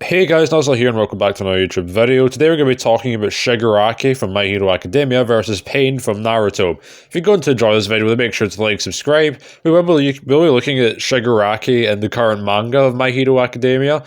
Hey guys, Nuzzle here and welcome back to another YouTube video. Today we're going to be talking about Shigaraki from My Hero Academia versus Pain from Naruto. If you're going to enjoy this video, then make sure to like, subscribe. We'll be looking at Shigaraki in the current manga of My Hero Academia,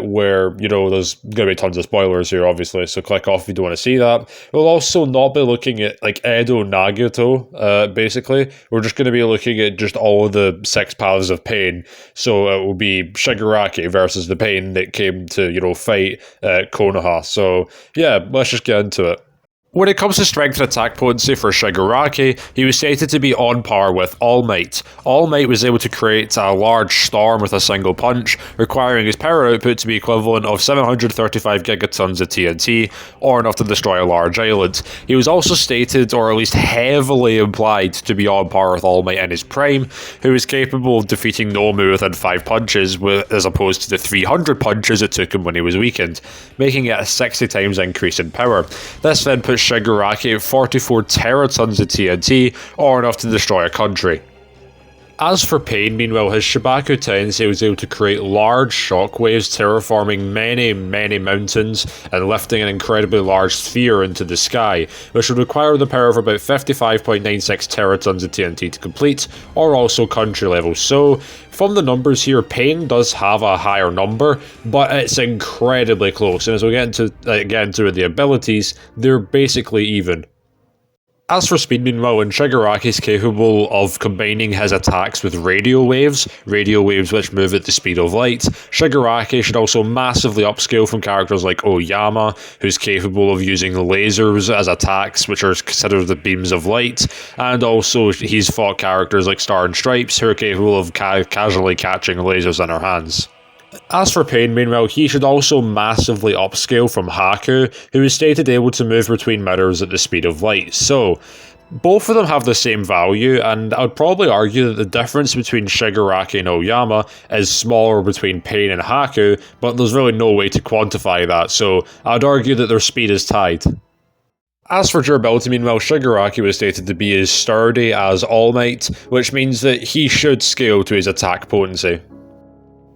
where, there's going to be tons of spoilers here, obviously, so click off if you don't want to see that. We'll also not be looking at, Edo Nagato, basically. We're just going to be looking at just all of the 6 paths of pain. So it will be Shigaraki versus the pain that came to, fight Konoha. So, yeah, let's just get into it. When it comes to strength and attack potency for Shigaraki, he was stated to be on par with All Might. All Might was able to create a large storm with a single punch, requiring his power output to be equivalent of 735 gigatons of TNT, or enough to destroy a large island. He was also stated, or at least heavily implied, to be on par with All Might in his prime, who was capable of defeating Nomu within 5 punches, as opposed to the 300 punches it took him when he was weakened, making it a 60 times increase in power. This then put Shigaraki at 44 teratons of TNT, or enough to destroy a country. As for Pain, meanwhile, his Shibaku Tensei was able to create large shockwaves, terraforming many mountains and lifting an incredibly large sphere into the sky, which would require the power of about 55.96 teratons of TNT to complete, or also country level. So, from the numbers here, Pain does have a higher number, but it's incredibly close, and as we get into the abilities, they're basically even. As for speed, meanwhile, when Shigaraki is capable of combining his attacks with radio waves which move at the speed of light, Shigaraki should also massively upscale from characters like Oyama, who's capable of using lasers as attacks, which are considered the beams of light, and also he's fought characters like Star and Stripes, who are capable of casually catching lasers in their hands. As for Pain, meanwhile, he should also massively upscale from Haku, who is stated able to move between mirrors at the speed of light. So, both of them have the same value, and I'd probably argue that the difference between Shigaraki and Oyama is smaller between Pain and Haku, but there's really no way to quantify that, so I'd argue that their speed is tied. As for durability, meanwhile, Shigaraki was stated to be as sturdy as All Might, which means that he should scale to his attack potency.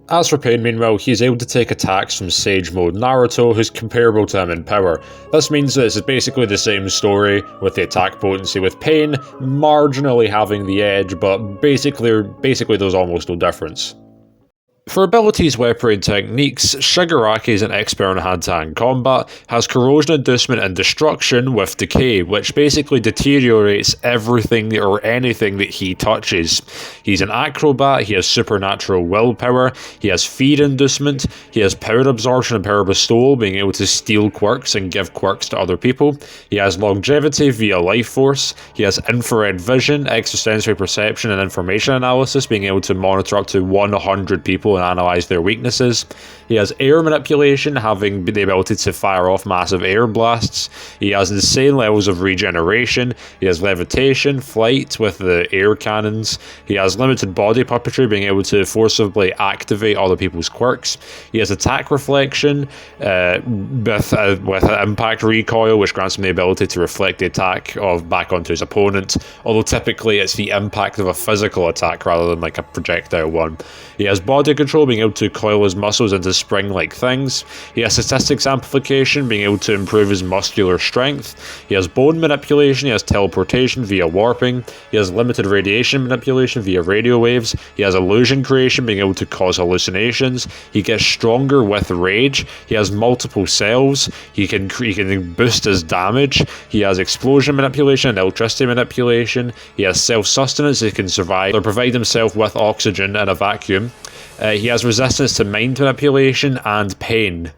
As for Pain, meanwhile, he is able to take attacks from Sage Mode Naruto, who's comparable to him in power. This means that it's basically the same story, with the attack potency with Pain marginally having the edge, but basically there's almost no difference. For abilities, weaponry and techniques, Shigaraki is an expert in hand-to-hand combat, has corrosion inducement and destruction with decay, which basically deteriorates everything or anything that he touches. He's an acrobat, he has supernatural willpower, he has feed inducement, he has power absorption and power bestowal, being able to steal quirks and give quirks to other people. He has longevity via life force, he has infrared vision, extrasensory perception and information analysis, being able to monitor up to 100 people and analyze their weaknesses. He has air manipulation, having the ability to fire off massive air blasts. He has insane levels of regeneration. He has levitation, flight with the air cannons. He has limited body puppetry, being able to forcibly activate other people's quirks. He has attack reflection with impact recoil, which grants him the ability to reflect the attack back onto his opponent, although typically it's the impact of a physical attack rather than like a projectile one. He has body control, being able to coil his muscles into spring-like things. He has statistics amplification, being able to improve his muscular strength. He has bone manipulation, he has teleportation via warping. He has limited radiation manipulation via radio waves. He has illusion creation, being able to cause hallucinations. He gets stronger with rage. He has multiple selves. He can boost his damage. He has explosion manipulation and electricity manipulation. He has self-sustenance, he can survive or provide himself with oxygen in a vacuum. He has resistance to mind manipulation and pain.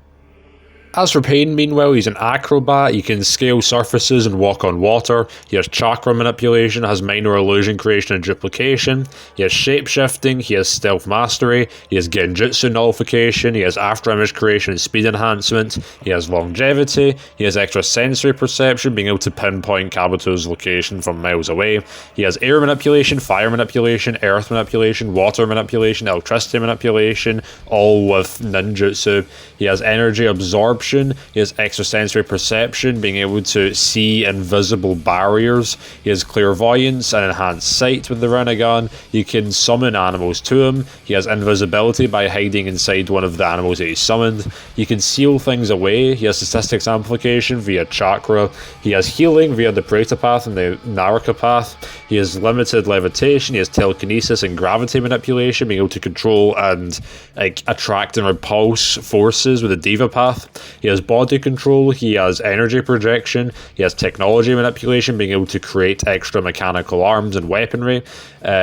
As for Pain, meanwhile, he's an acrobat. He can scale surfaces and walk on water. He has chakra manipulation, has minor illusion creation and duplication. He has shape-shifting. He has stealth mastery. He has genjutsu nullification. He has afterimage creation and speed enhancement. He has longevity. He has extrasensory perception, being able to pinpoint Kabuto's location from miles away. He has air manipulation, fire manipulation, earth manipulation, water manipulation, electricity manipulation, all with ninjutsu. He has energy absorption, perception. He has extrasensory perception, being able to see invisible barriers. He has clairvoyance and enhanced sight with the Rinnegan. He can summon animals to him. He has invisibility by hiding inside one of the animals that he summoned. He can seal things away. He has statistics amplification via chakra. He has healing via the Preta path and the Naraka path. He has limited levitation. He has telekinesis and gravity manipulation, being able to control and attract and repulse forces with the Diva path. He has body control. He has energy projection. He has technology manipulation, being able to create extra mechanical arms and weaponry.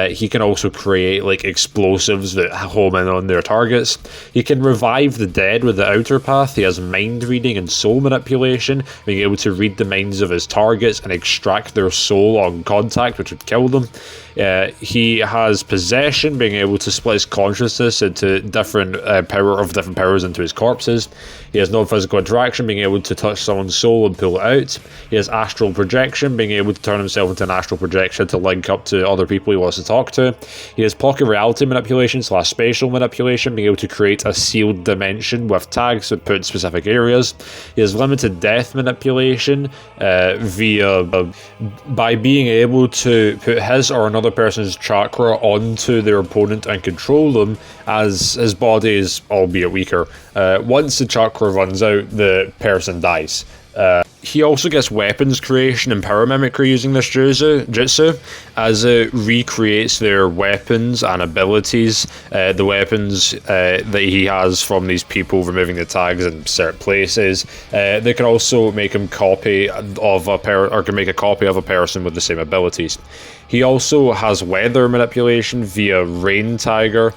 He can also create explosives that home in on their targets. He can revive the dead with the outer path. He has mind reading and soul manipulation, being able to read the minds of his targets and extract their soul on contact, which would kill them. He has possession, being able to split his consciousness into different powers into his corpses. He has non-physical interaction, being able to touch someone's soul and pull it out. He has astral projection, being able to turn himself into an astral projection to link up to other people he wants to talk to. He has pocket reality manipulation / spatial manipulation, being able to create a sealed dimension with tags that put in specific areas. He has limited death manipulation by being able to put his or another person's chakra onto their opponent and control them as his body is albeit weaker. Once the chakra runs out, the person dies. He also gets weapons creation and power mimicry using this jutsu, as it recreates their weapons and abilities. The weapons that he has from these people removing the tags in certain places. They can also make him copy of can make a copy of a person with the same abilities. He also has weather manipulation via Rain Tiger.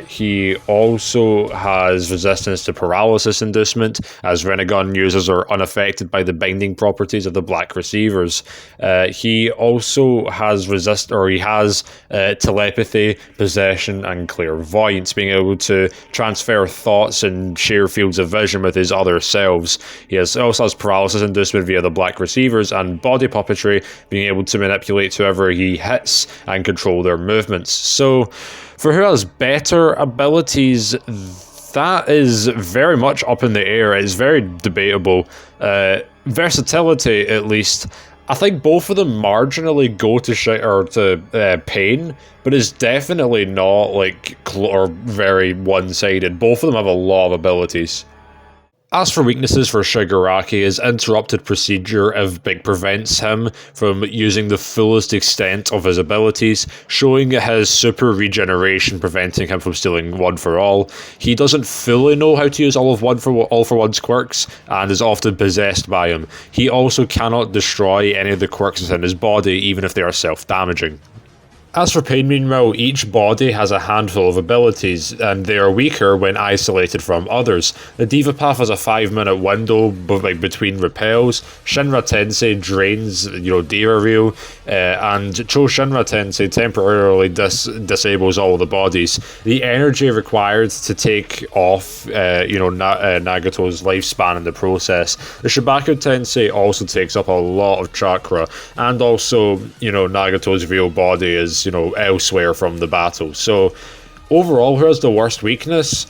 He also has resistance to paralysis inducement, as Rinnegan users are unaffected by the binding properties of the black receivers. He also has telepathy, possession, and clairvoyance, being able to transfer thoughts and share fields of vision with his other selves. He also has paralysis inducement via the black receivers and body puppetry, being able to manipulate whoever he hits and control their movements. So, for who has better abilities, that is very much up in the air. It's very debatable. Versatility, at least, I think both of them marginally go to Pain, but it's definitely not very one-sided. Both of them have a lot of abilities. As for weaknesses for Shigaraki, his interrupted procedure prevents him from using the fullest extent of his abilities, showing his super regeneration preventing him from stealing One for All. He doesn't fully know how to use all for One's quirks, and is often possessed by him. He also cannot destroy any of the quirks within his body, even if they are self-damaging. As for Pain, meanwhile, each body has a handful of abilities, and they are weaker when isolated from others. The Diva Path has a 5-minute window between repels. Shinra Tensei drains, Diva Ryu, and Cho Shinra Tensei temporarily disables all the bodies. The energy required to take off, Nagato's lifespan in the process. The Shibaku Tensei also takes up a lot of chakra, and also, Nagato's real body is elsewhere from the battle. So overall, who has the worst weakness?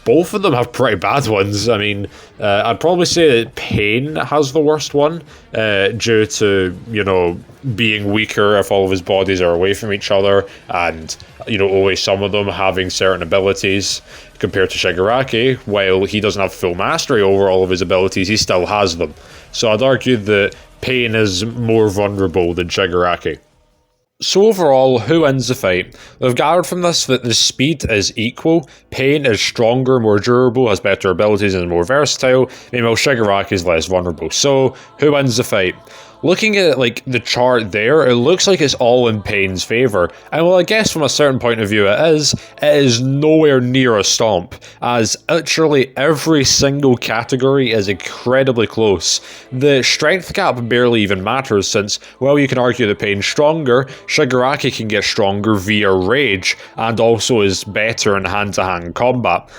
Both of them have pretty bad ones. I mean, I'd probably say that Pain has the worst one, due to, being weaker if all of his bodies are away from each other, and, only some of them having certain abilities compared to Shigaraki. While he doesn't have full mastery over all of his abilities, he still has them. So I'd argue that Pain is more vulnerable than Shigaraki. So overall, who wins the fight? We've gathered from this that the speed is equal. Pain is stronger, more durable, has better abilities, and is more versatile. Meanwhile, Shigaraki is less vulnerable. So, who wins the fight? Looking at the chart there, it looks like it's all in Pain's favour. And well, I guess from a certain point of view it is nowhere near a stomp, as literally every single category is incredibly close. The strength gap barely even matters, since, well, you can argue that Pain's stronger, Shigaraki can get stronger via rage, and also is better in hand-to-hand combat.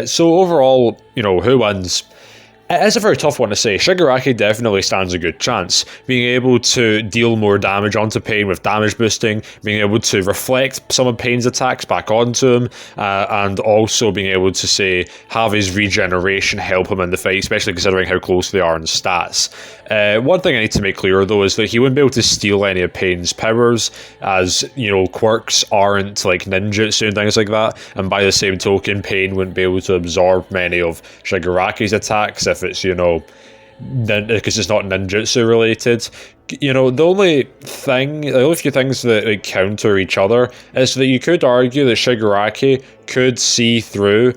So overall, who wins? It is a very tough one to say. Shigaraki definitely stands a good chance. Being able to deal more damage onto Pain with damage boosting, being able to reflect some of Pain's attacks back onto him, and also being able to, say, have his regeneration help him in the fight, especially considering how close they are in stats. One thing I need to make clear, though, is that he wouldn't be able to steal any of Pain's powers, as, you know, quirks aren't like ninjutsu and things like that, and by the same token, Pain wouldn't be able to absorb many of Shigaraki's attacks if it's, you know, because it's not ninjutsu related. You know, the only few things that like, counter each other is that you could argue that Shigaraki could see through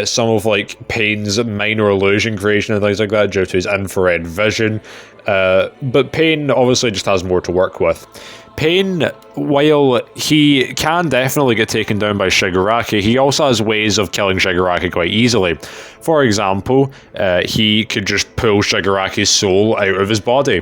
some of like Pain's minor illusion creation and things like that due to his infrared vision, but Pain obviously just has more to work with. Pain, while he can definitely get taken down by Shigaraki, he also has ways of killing Shigaraki quite easily. For example, he could just pull Shigaraki's soul out of his body.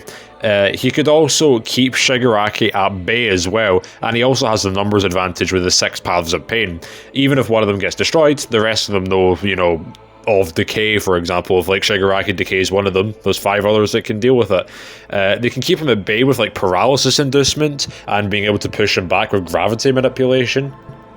He could also keep Shigaraki at bay as well, and he also has the numbers advantage with the 6 paths of pain. Even if one of them gets destroyed, the rest of them know, you know, of decay, for example. If like Shigaraki decays one of them, there's 5 others that can deal with it. They can keep him at bay with like paralysis inducement and being able to push him back with gravity manipulation.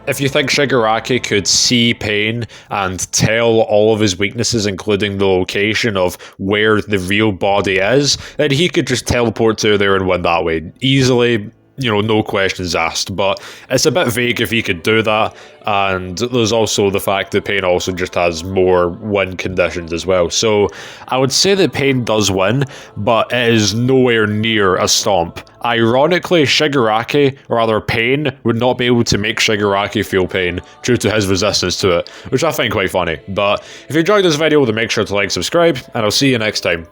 If you think Shigaraki could see Pain and tell all of his weaknesses, including the location of where the real body is, then he could just teleport to there and win that way easily. You know, no questions asked, but it's a bit vague if he could do that, and there's also the fact that Pain also just has more win conditions as well. So I would say that Pain does win, but it is nowhere near a stomp. Ironically, Shigaraki, or rather Pain, would not be able to make Shigaraki feel pain due to his resistance to it, which I find quite funny. But if you enjoyed this video, then make sure to like, subscribe, and I'll see you next time.